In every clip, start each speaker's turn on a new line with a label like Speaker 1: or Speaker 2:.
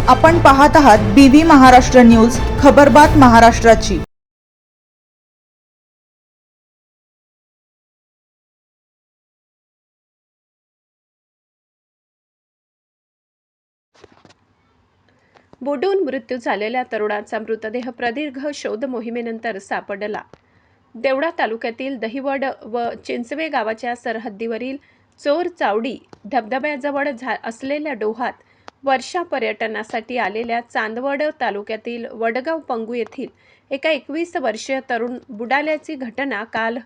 Speaker 1: आपण पाहत आहात बीव्ही महाराष्ट्र न्यूज, खबरबात महाराष्ट्राची।
Speaker 2: बुडून मृत्यू झालेल्या तरुणाचा मृतदेह प्रदीर्घ शोध मोहिमेनंतर सापडला। देवळा तालुक्यातील दहिवड व चिंचवे गावाच्या सरहद्दीवरील चोर चावडी धबधब्याजवळ असलेल्या डोहात वर्षा पर्यटनासाठी आलेल्या चांदवड तालुक्यातील वडगाव पंगू येथील एका 21 वर्षीय तरुण बुडाल्याची घटना काल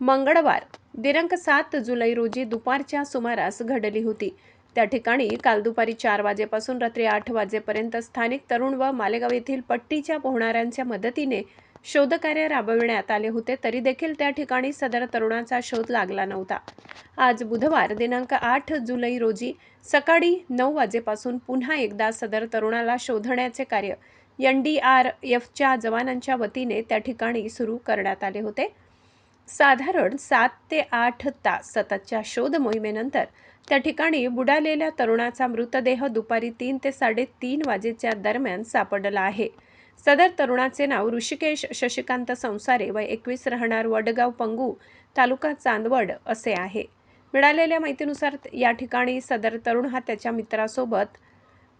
Speaker 2: मंगळवार दिनांक 7 जुलै रोजी दुपारच्या सुमारास घडली होती। त्या ठिकाणी काल दुपारी 4 वाजेपासून रात्री 8 वाजेपर्यंत स्थानिक तरुण व मालेगाव येथील पट्टीच्या पोहणाऱ्यांच्या मदतीने शोधकार्य राबविण्यात आले होते, तरी देखील त्या ठिकाणी सदर तरुणाचा शोध लागला नव्हता। आज बुधवार दिनांक 8 जुलै रोजी सकाळी 9 वाजेपासून पुन्हा एकदा सदर तरुणाला शोधण्याचे कार्य NDRFच्या जवानांच्या वतीने त्या ठिकाणी सुरू करण्यात आले होते। साधारण 7 ते 8 तास सततच्या शोध मोहिमेनंतर त्या ठिकाणी बुडालेल्या तरुणाचा मृतदेह दुपारी 3 ते 3:30 वाजेच्या दरम्यान सापडला आहे। सदर तरुणाचे नाव ऋषिकेश शशिकांत संसारे, वय 21, राहणार वडगाव पंगू, तालुका चांदवड असे आहे। मिळालेल्या माहितीनुसार या ठिकाणी सदर तरुण हा त्याच्या मित्रासोबत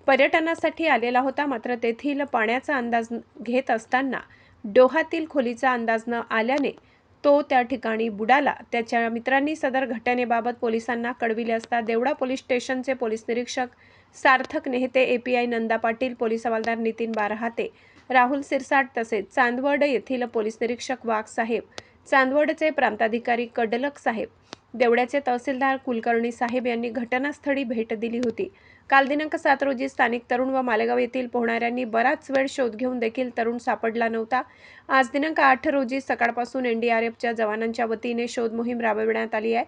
Speaker 2: पर्यटनासाठी आलेला होता, मात्र तेथील पाण्याचा अंदाज घेत असताना डोहातील खोलीचा अंदाज न आल्याने तो त्या ठिकाणी बुडाला। त्याच्या मित्रांनी सदर घटनेबाबत पोलिसांना कळविले असता देवळा पोलीस स्टेशनचे पोलीस निरीक्षक सार्थक नेहते, API नंदा पाटील, पोलीस हवालदार नितीन बारहाते, राहुल सिरसाट तसेच चांदवड येथील पोलीस निरीक्षक वाघ साहेब, चांदवडचे प्रांताधिकारी कडलक साहेब, देवळ्याचे तहसीलदार कुलकर्णी साहेब यांनी घटनास्थळी भेट दिली होती। काल दिनांक 7 रोजी स्थानिक तरुण व मालेगाव येथील पोहणाऱ्यांनी बराच वेळ शोध घेऊन देखील तरुण सापडला नव्हता। आज दिनांक 8 रोजी सकाळपासून NDRFच्या जवानांच्या वतीने शोध मोहीम राबविण्यात आली आहे।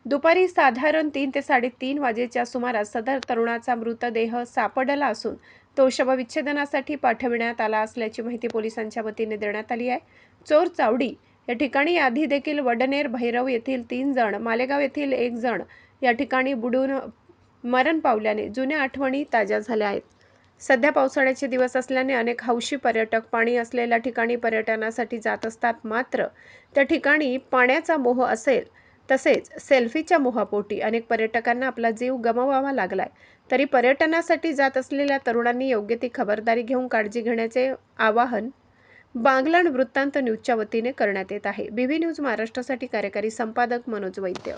Speaker 2: दुपारी साधारण 3 ते 3:30 वाजेच्या सुमारास सदर तरुणाचा मृतदेह सापडला असून तो शवविच्छेदनासाठी पाठविण्यात आला असल्याची माहिती पोलिसांच्या वतीने देण्यात आली आहे। चोर चावडी या ठिकाणी आधी देखील वडनेर भैरव येथील 3 जण, मालेगाव येथील 1 जण या ठिकाणी बुडून मरण पावल्याने जुन्या आठवणी ताज्या झाल्या आहेत। सध्या पावसाळ्याचे दिवस असल्याने अनेक हौशी पर्यटक पाणी असलेल्या ठिकाणी पर्यटनासाठी जात असतात, मात्र त्या ठिकाणी पाण्याचा मोह असेल तसेच सेल्फीच्या मोहापोटी अनेक पर्यटकांना आपला जीव गमवावा लागलाय। तरी पर्यटनासाठी जात असलेल्या तरुणांनी योग्य ती खबरदारी घेऊन काळजी घेण्याचे आवाहन बागलाण वृत्तांत न्यूजच्या वतीने करण्यात येत आहे। बीव्ही न्यूज महाराष्ट्रासाठी कार्यकारी संपादक मनोज वैद्य।